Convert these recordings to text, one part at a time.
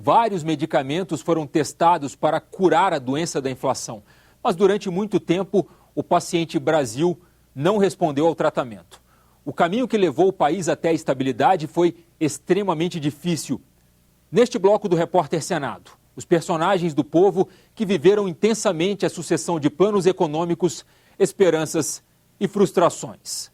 Vários medicamentos foram testados para curar a doença da inflação. Mas durante muito tempo, o paciente Brasil não respondeu ao tratamento. O caminho que levou o país até a estabilidade foi extremamente difícil. Neste bloco do Repórter Senado, os personagens do povo que viveram intensamente a sucessão de planos econômicos, esperanças e frustrações.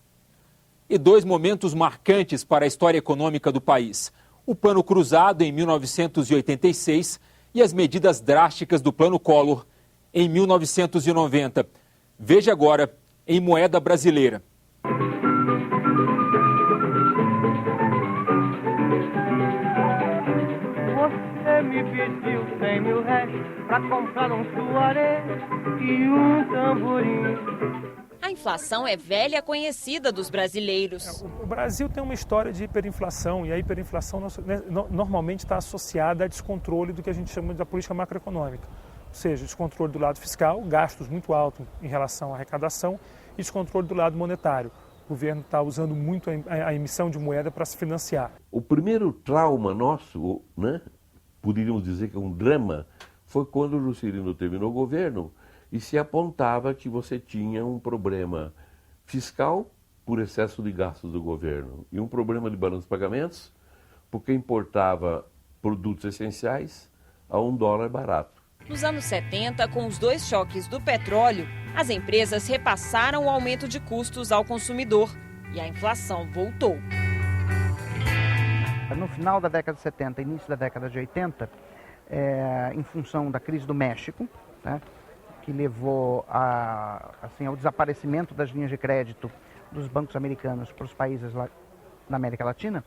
E dois momentos marcantes para a história econômica do país: o Plano Cruzado em 1986 e as medidas drásticas do Plano Collor em 1990. Veja agora em moeda brasileira. Você me pediu 100 mil réis para comprar um suaré e um tamborim. A inflação é velha conhecida dos brasileiros. O Brasil tem uma história de hiperinflação e a hiperinflação normalmente está associada a descontrole do que a gente chama de política macroeconômica. Ou seja, descontrole do lado fiscal, gastos muito altos em relação à arrecadação, e descontrole do lado monetário. O governo está usando muito a emissão de moeda para se financiar. O primeiro trauma nosso, né, poderíamos dizer que é um drama, foi quando o Juscelino terminou o governo e se apontava que você tinha um problema fiscal por excesso de gastos do governo e um problema de balanço de pagamentos porque importava produtos essenciais a $1 barato. Nos anos 70, com os dois choques do petróleo, as empresas repassaram o aumento de custos ao consumidor e a inflação voltou. No final da década de 70, início da década de 80, em função da crise do México, né, que levou ao desaparecimento das linhas de crédito dos bancos americanos para os países lá na América Latina,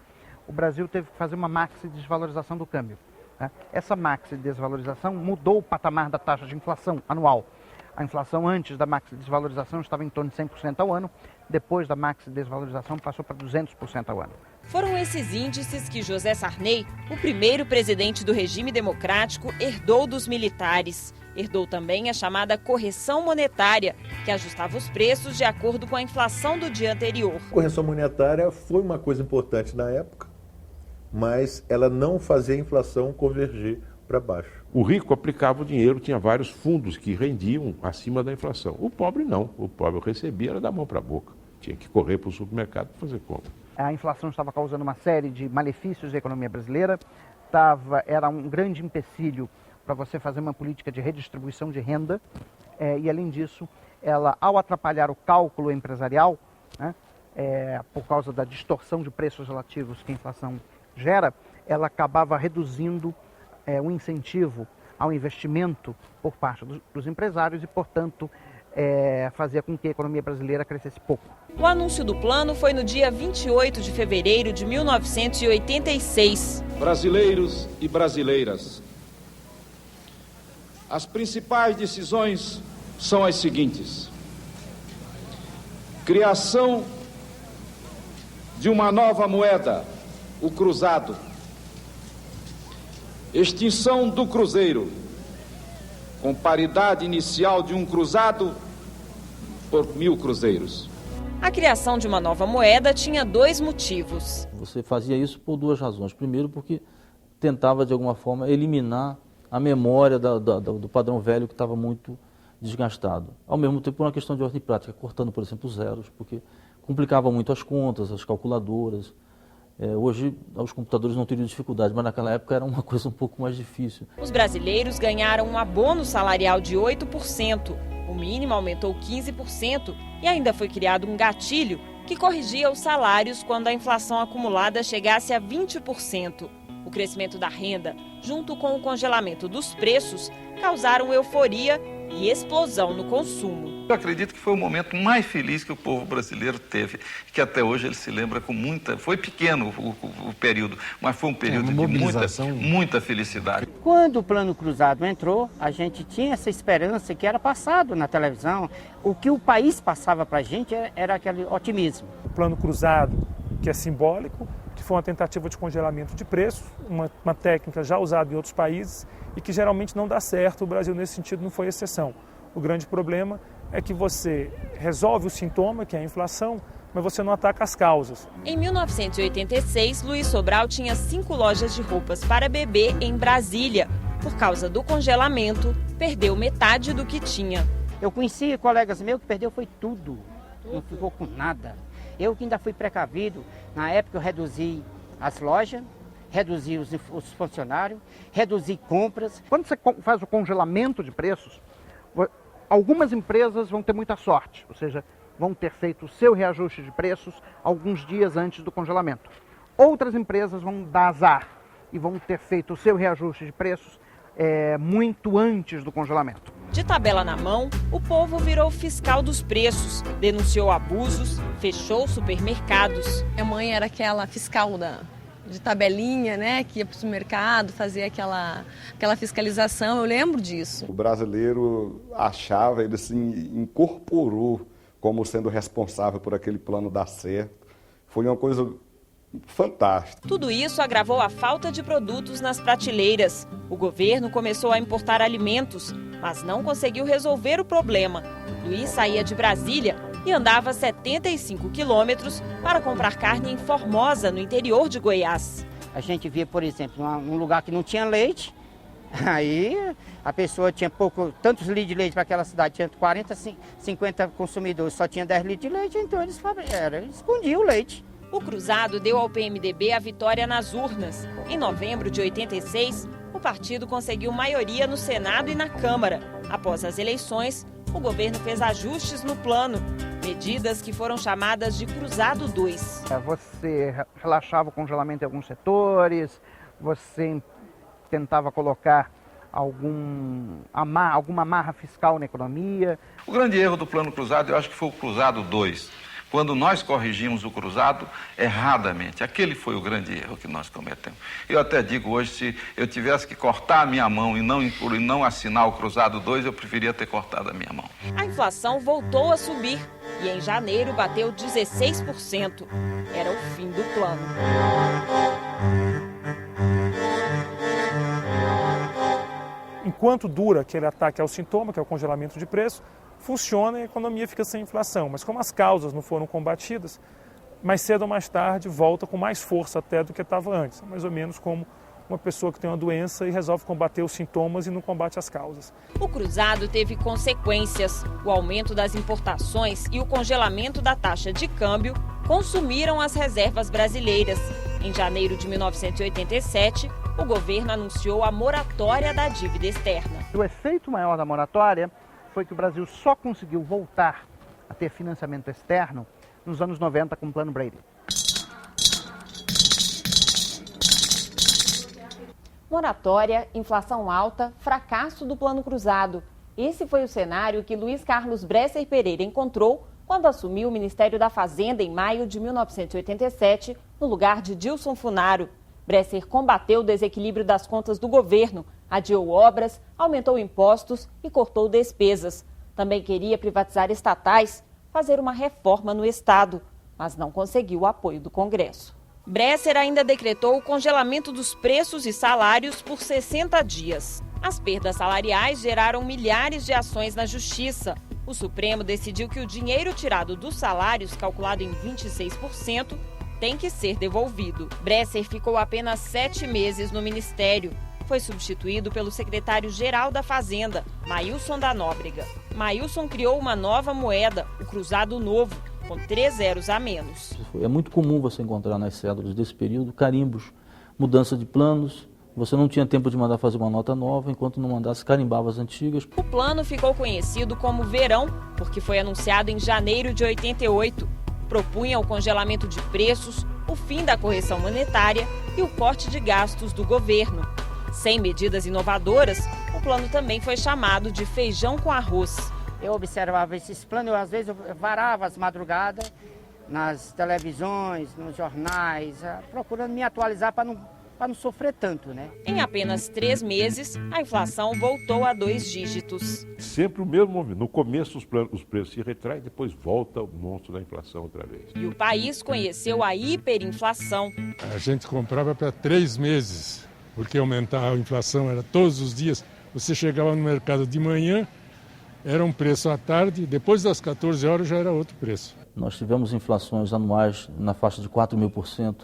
o Brasil teve que fazer uma maxi-desvalorização do câmbio. Né? Essa maxi-desvalorização mudou o patamar da taxa de inflação anual. A inflação antes da maxi-desvalorização estava em torno de 100% ao ano, depois da maxi-desvalorização passou para 200% ao ano. Foram esses índices que José Sarney, o primeiro presidente do regime democrático, herdou dos militares. Herdou também a chamada correção monetária, que ajustava os preços de acordo com a inflação do dia anterior. A correção monetária foi uma coisa importante na época, mas ela não fazia a inflação convergir para baixo. O rico aplicava o dinheiro, tinha vários fundos que rendiam acima da inflação. O pobre não, o pobre recebia, era da mão para a boca. Tinha que correr para o supermercado para fazer compra. A inflação estava causando uma série de malefícios à economia brasileira, era um grande empecilho para você fazer uma política de redistribuição de renda, e além disso, ela, ao atrapalhar o cálculo empresarial, né, por causa da distorção de preços relativos que a inflação gera, ela acabava reduzindo o incentivo ao investimento por parte dos empresários e, portanto, fazia com que a economia brasileira crescesse pouco. O anúncio do plano foi no dia 28 de fevereiro de 1986. Brasileiros e brasileiras, as principais decisões são as seguintes: criação de uma nova moeda, o cruzado, extinção do cruzeiro, com paridade inicial de um cruzado por 1.000 cruzeiros. A criação de uma nova moeda tinha dois motivos. Você fazia isso por duas razões. Primeiro, porque tentava, de alguma forma, eliminar a memória do padrão velho que estava muito desgastado. Ao mesmo tempo, por uma questão de ordem prática, cortando, por exemplo, os zeros, porque complicava muito as contas, as calculadoras. Hoje, os computadores não teriam dificuldade, mas naquela época era uma coisa um pouco mais difícil. Os brasileiros ganharam um abono salarial de 8%. O mínimo aumentou 15% e ainda foi criado um gatilho que corrigia os salários quando a inflação acumulada chegasse a 20%. O crescimento da renda, junto com o congelamento dos preços, causaram euforia e explosão no consumo. Eu acredito que foi o momento mais feliz que o povo brasileiro teve, que até hoje ele se lembra com muita... Foi pequeno o período, mas foi um período de muita felicidade. Quando o Plano Cruzado entrou, a gente tinha essa esperança que era passado na televisão. O que o país passava para a gente era aquele otimismo. O Plano Cruzado, que é simbólico, que foi uma tentativa de congelamento de preços, uma técnica já usada em outros países e que geralmente não dá certo. O Brasil, nesse sentido, não foi exceção. O grande problema é que você resolve o sintoma, que é a inflação, mas você não ataca as causas. Em 1986, Luiz Sobral tinha 5 lojas de roupas para bebê em Brasília. Por causa do congelamento, perdeu metade do que tinha. Eu conheci colegas meus que perdeu foi tudo, não ficou com nada. Eu que ainda fui precavido, na época eu reduzi as lojas, reduzi os funcionários, reduzi compras. Quando você faz o congelamento de preços, algumas empresas vão ter muita sorte, ou seja, vão ter feito o seu reajuste de preços alguns dias antes do congelamento. Outras empresas vão dar azar e vão ter feito o seu reajuste de preços muito antes do congelamento. De tabela na mão, o povo virou fiscal dos preços, denunciou abusos, fechou supermercados. Minha mãe era aquela fiscal de tabelinha, né, que ia para o supermercado, fazia aquela fiscalização, eu lembro disso. O brasileiro achava, ele se incorporou como sendo responsável por aquele plano dar certo. Foi uma coisa fantástica. Tudo isso agravou a falta de produtos nas prateleiras. O governo começou a importar alimentos, mas não conseguiu resolver o problema. Luiz saía de Brasília e andava 75 quilômetros para comprar carne em Formosa, no interior de Goiás. A gente via, por exemplo, num lugar que não tinha leite, aí a pessoa tinha tantos litros de leite para aquela cidade, tinha 40, 50 consumidores, só tinha 10 litros de leite, então eles escondiam o leite. O Cruzado deu ao PMDB a vitória nas urnas. Em novembro de 86, o partido conseguiu maioria no Senado e na Câmara. Após as eleições, o governo fez ajustes no plano, medidas que foram chamadas de Cruzado 2. Você relaxava o congelamento em alguns setores, você tentava colocar alguma amarra fiscal na economia. O grande erro do plano Cruzado, eu acho que foi o Cruzado 2. Quando nós corrigimos o cruzado erradamente. Aquele foi o grande erro que nós cometemos. Eu até digo hoje, se eu tivesse que cortar a minha mão e não assinar o cruzado 2, eu preferia ter cortado a minha mão. A inflação voltou a subir e em janeiro bateu 16%. Era o fim do plano. Enquanto dura aquele ataque ao sintoma, que é o congelamento de preço, funciona e a economia fica sem inflação. Mas como as causas não foram combatidas, mais cedo ou mais tarde volta com mais força até do que estava antes. Mais ou menos como uma pessoa que tem uma doença e resolve combater os sintomas e não combate as causas. O cruzado teve consequências. O aumento das importações e o congelamento da taxa de câmbio consumiram as reservas brasileiras. Em janeiro de 1987, o governo anunciou a moratória da dívida externa. O efeito maior da moratória foi que o Brasil só conseguiu voltar a ter financiamento externo nos anos 90 com o Plano Brady. Moratória, inflação alta, fracasso do Plano Cruzado. Esse foi o cenário que Luiz Carlos Bresser Pereira encontrou quando assumiu o Ministério da Fazenda em maio de 1987, no lugar de Dilson Funaro. Bresser combateu o desequilíbrio das contas do governo, adiou obras, aumentou impostos e cortou despesas. Também queria privatizar estatais, fazer uma reforma no Estado, mas não conseguiu o apoio do Congresso. Bresser ainda decretou o congelamento dos preços e salários por 60 dias. As perdas salariais geraram milhares de ações na Justiça. O Supremo decidiu que o dinheiro tirado dos salários, calculado em 26%, tem que ser devolvido. Bresser ficou apenas 7 meses no ministério. Foi substituído pelo secretário-geral da Fazenda, Mailson da Nóbrega. Mailson criou uma nova moeda, o Cruzado Novo, com 3 zeros a menos. É muito comum você encontrar nas cédulas desse período carimbos, mudança de planos. Você não tinha tempo de mandar fazer uma nota nova, enquanto não mandasse, carimbava as antigas. O plano ficou conhecido como Verão, porque foi anunciado em janeiro de 88. Propunha o congelamento de preços, o fim da correção monetária e o corte de gastos do governo. Sem medidas inovadoras, o plano também foi chamado de feijão com arroz. Eu observava esses planos, às vezes eu varava as madrugadas nas televisões, nos jornais, procurando me atualizar para não sofrer tanto, né? Em apenas 3 meses, a inflação voltou a 2 dígitos. Sempre o mesmo movimento. No começo os preços se retraem, depois volta o monstro da inflação outra vez. E o país conheceu a hiperinflação. A gente comprava para 3 meses, porque aumentar a inflação era todos os dias. Você chegava no mercado de manhã, era um preço à tarde, depois das 14 horas já era outro preço. Nós tivemos inflações anuais na faixa de 4.000%,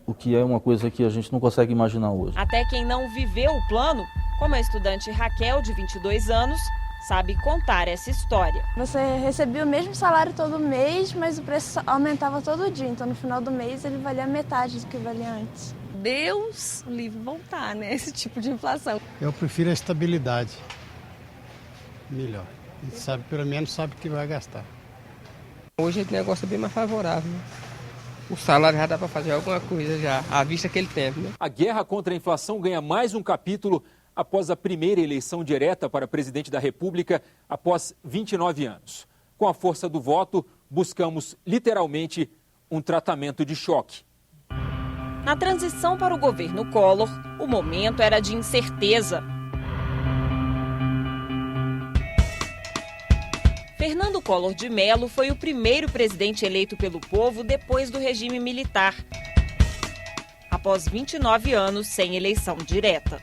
o que é uma coisa que a gente não consegue imaginar hoje. Até quem não viveu o plano, como a estudante Raquel, de 22 anos, sabe contar essa história. Você recebia o mesmo salário todo mês, mas o preço aumentava todo dia. Então, no final do mês, ele valia metade do que valia antes. Deus livre voltar, né? Esse tipo de inflação. Eu prefiro a estabilidade. Melhor. A gente sabe, pelo menos sabe o que vai gastar. Hoje o negócio é bem mais favorável, né? O salário já dá para fazer alguma coisa já, à vista que ele tem, né? A guerra contra a inflação ganha mais um capítulo após a primeira eleição direta para presidente da República após 29 anos. Com a força do voto, buscamos literalmente um tratamento de choque. Na transição para o governo Collor, o momento era de incerteza. Fernando Collor de Mello foi o primeiro presidente eleito pelo povo depois do regime militar, após 29 anos sem eleição direta.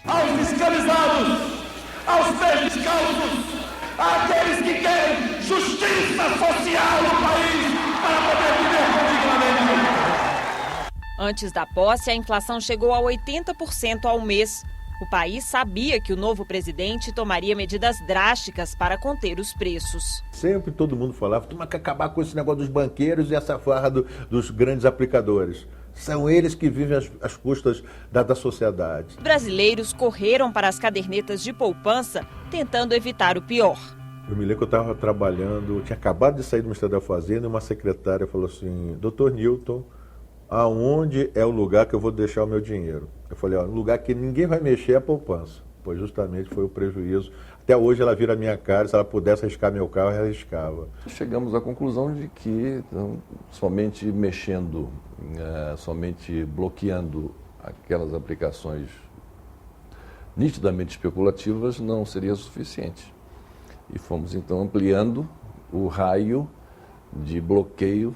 Aos fiscalizados, aos pés descalços, àqueles que querem justiça social no país para poder viver dignamente. Antes da posse, a inflação chegou a 80% ao mês. O país sabia que o novo presidente tomaria medidas drásticas para conter os preços. Sempre todo mundo falava, temos que acabar com esse negócio dos banqueiros e essa farra dos grandes aplicadores. São eles que vivem às custas da sociedade. Brasileiros correram para as cadernetas de poupança, tentando evitar o pior. Eu me lembro que eu estava trabalhando, tinha acabado de sair do Ministério da Fazenda e uma secretária falou assim, Dr. Newton, aonde é o lugar que eu vou deixar o meu dinheiro? Eu falei, ó, um lugar que ninguém vai mexer é a poupança. Pois justamente foi o prejuízo. Até hoje ela vira a minha cara, se ela pudesse arriscar meu carro, ela arriscava. Chegamos à conclusão de que somente mexendo, somente bloqueando aquelas aplicações nitidamente especulativas não seria suficiente. E fomos então ampliando o raio de bloqueio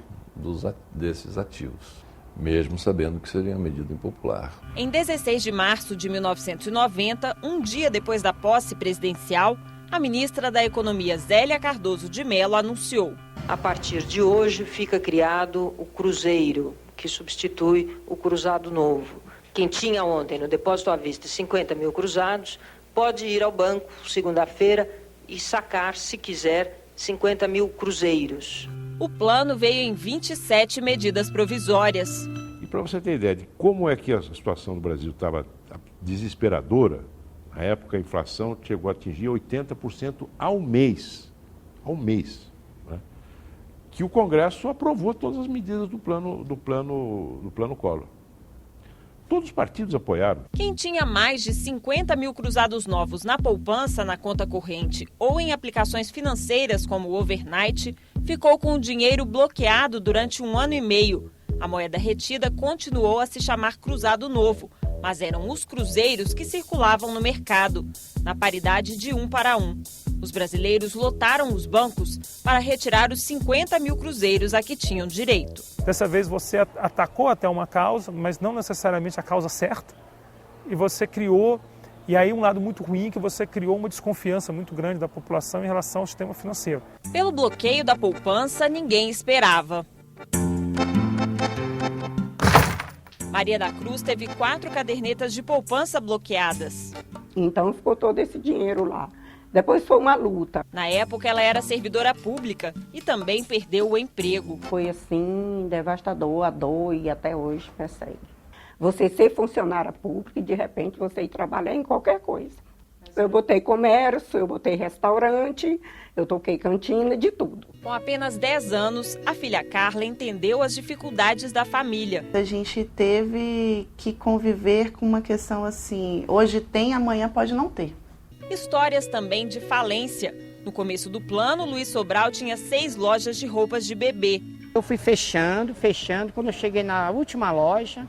desses ativos, mesmo sabendo que seria uma medida impopular. Em 16 de março de 1990, um dia depois da posse presidencial, a ministra da Economia Zélia Cardoso de Mello anunciou: a partir de hoje fica criado o Cruzeiro, que substitui o Cruzado Novo. Quem tinha ontem no depósito à vista 50 mil cruzados, pode ir ao banco segunda-feira e sacar, se quiser, 50 mil cruzeiros. O plano veio em 27 medidas provisórias. E para você ter ideia de como é que a situação do Brasil estava desesperadora, na época a inflação chegou a atingir 80% ao mês. Ao mês. Né? Que o Congresso aprovou todas as medidas do plano Collor. Todos os partidos apoiaram. Quem tinha mais de 50 mil cruzados novos na poupança, na conta corrente ou em aplicações financeiras como o overnight, ficou com o dinheiro bloqueado durante 1 ano e meio. A moeda retida continuou a se chamar Cruzado Novo, mas eram os cruzeiros que circulavam no mercado, na paridade de 1 para 1. Os brasileiros lotaram os bancos para retirar os 50 mil cruzeiros a que tinham direito. Dessa vez você atacou até uma causa, mas não necessariamente a causa certa, e você criou, e aí um lado muito ruim, que você criou uma desconfiança muito grande da população em relação ao sistema financeiro. Pelo bloqueio da poupança, ninguém esperava. Maria da Cruz teve 4 cadernetas de poupança bloqueadas. Então ficou todo esse dinheiro lá. Depois foi uma luta. Na época, ela era servidora pública e também perdeu o emprego. Foi assim, devastador, a dor e até hoje persegue. Você ser funcionária pública e de repente você ir trabalhar em qualquer coisa. Eu botei comércio, eu botei restaurante, eu toquei cantina, de tudo. Com apenas 10 anos, a filha Carla entendeu as dificuldades da família. A gente teve que conviver com uma questão assim, hoje tem, amanhã pode não ter. Histórias também de falência. No começo do plano, Luiz Sobral tinha 6 lojas de roupas de bebê. Eu fui fechando. Quando eu cheguei na última loja,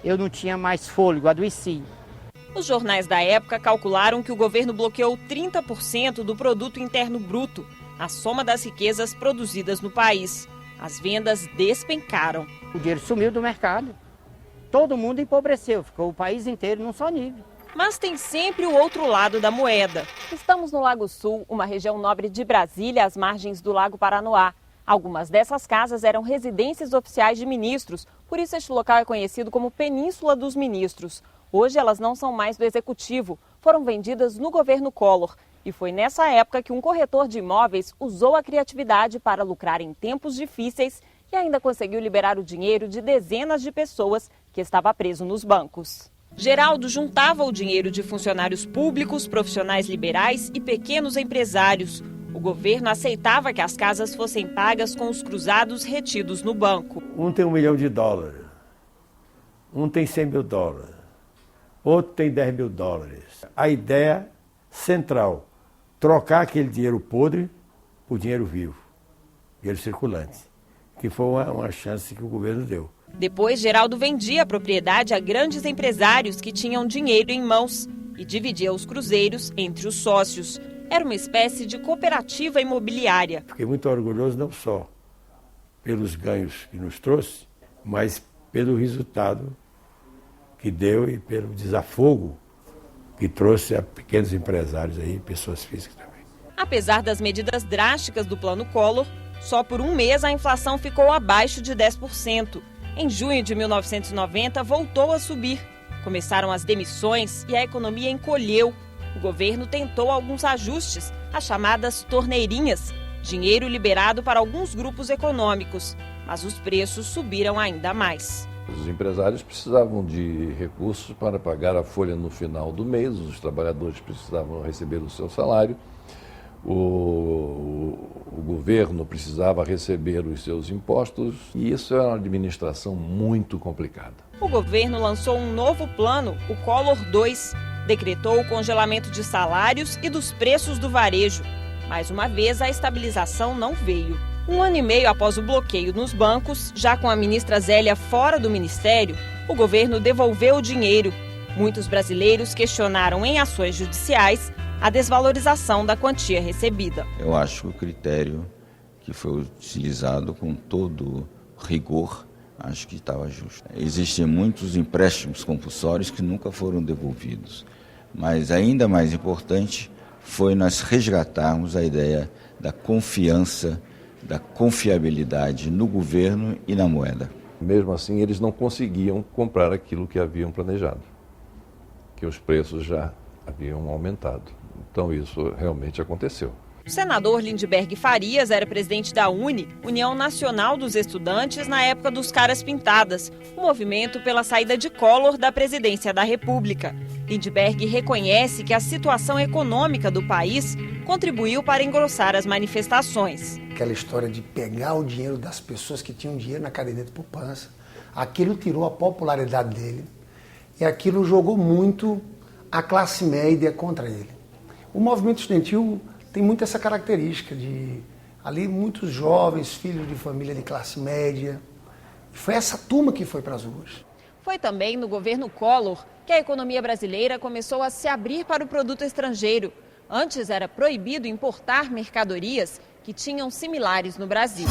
eu não tinha mais fôlego, adoeci. Os jornais da época calcularam que o governo bloqueou 30% do produto interno bruto, a soma das riquezas produzidas no país. As vendas despencaram. O dinheiro sumiu do mercado. Todo mundo empobreceu, ficou o país inteiro num só nível. Mas tem sempre o outro lado da moeda. Estamos no Lago Sul, uma região nobre de Brasília, às margens do Lago Paranoá. Algumas dessas casas eram residências oficiais de ministros, por isso este local é conhecido como Península dos Ministros. Hoje elas não são mais do Executivo, foram vendidas no governo Collor. E foi nessa época que um corretor de imóveis usou a criatividade para lucrar em tempos difíceis e ainda conseguiu liberar o dinheiro de dezenas de pessoas que estava preso nos bancos. Geraldo juntava o dinheiro de funcionários públicos, profissionais liberais e pequenos empresários. O governo aceitava que as casas fossem pagas com os cruzados retidos no banco. Um tem $1 milhão, um tem $100 mil, outro tem $10 mil. A ideia central, trocar aquele dinheiro podre por dinheiro vivo, dinheiro circulante, que foi uma chance que o governo deu. Depois, Geraldo vendia a propriedade a grandes empresários que tinham dinheiro em mãos e dividia os cruzeiros entre os sócios. Era uma espécie de cooperativa imobiliária. Fiquei muito orgulhoso não só pelos ganhos que nos trouxe, mas pelo resultado que deu e pelo desafogo que trouxe a pequenos empresários aí, pessoas físicas também. Apesar das medidas drásticas do Plano Collor, só por um mês a inflação ficou abaixo de 10%. Em junho de 1990, voltou a subir. Começaram as demissões e a economia encolheu. O governo tentou alguns ajustes, as chamadas torneirinhas, dinheiro liberado para alguns grupos econômicos, mas os preços subiram ainda mais. Os empresários precisavam de recursos para pagar a folha no final do mês, os trabalhadores precisavam receber o seu salário, o governo precisava receber os seus impostos e isso é uma administração muito complicada. O governo lançou um novo plano, o Collor II, decretou o congelamento de salários e dos preços do varejo. Mais uma vez, a estabilização não veio. 1 ano e meio após o bloqueio nos bancos, já com a ministra Zélia fora do ministério, o governo devolveu o dinheiro. Muitos brasileiros questionaram em ações judiciais a desvalorização da quantia recebida. Eu acho que o critério que foi utilizado com todo rigor, acho que estava justo. Existem muitos empréstimos compulsórios que nunca foram devolvidos, mas ainda mais importante foi nós resgatarmos a ideia da confiança, da confiabilidade no governo e na moeda. Mesmo assim, eles não conseguiam comprar aquilo que haviam planejado, que os preços já haviam aumentado. Então isso realmente aconteceu. O senador Lindbergh Farias era presidente da UNE, União Nacional dos Estudantes, na época dos Caras Pintadas, um movimento pela saída de Collor da presidência da República. Lindbergh reconhece que a situação econômica do país contribuiu para engrossar as manifestações. Aquela história de pegar o dinheiro das pessoas que tinham dinheiro na caderneta de poupança, aquilo tirou a popularidade dele e aquilo jogou muito a classe média contra ele. O movimento estudantil tem muito essa característica de ali muitos jovens, filhos de família de classe média. Foi essa turma que foi para as ruas. Foi também no governo Collor que a economia brasileira começou a se abrir para o produto estrangeiro. Antes era proibido importar mercadorias que tinham similares no Brasil.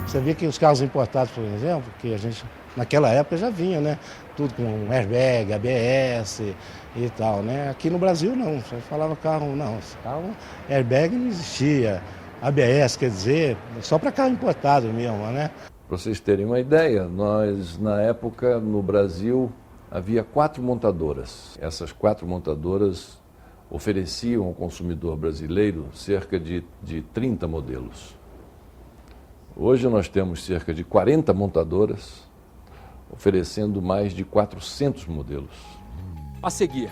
Você vê que os carros importados, por exemplo, que a gente naquela época já vinha, né? Tudo com airbag, ABS e tal, né? Aqui no Brasil não, você falava carro, não, esse carro, airbag não existia, ABS, quer dizer, só para carro importado mesmo, né? Para vocês terem uma ideia, nós na época no Brasil havia 4 montadoras. Essas 4 montadoras ofereciam ao consumidor brasileiro cerca de 30 modelos. Hoje nós temos cerca de 40 montadoras oferecendo mais de 400 modelos. A seguir,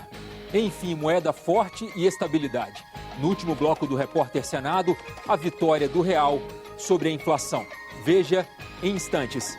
enfim, moeda forte e estabilidade. No último bloco do Repórter Senado, a vitória do real sobre a inflação. Veja em instantes.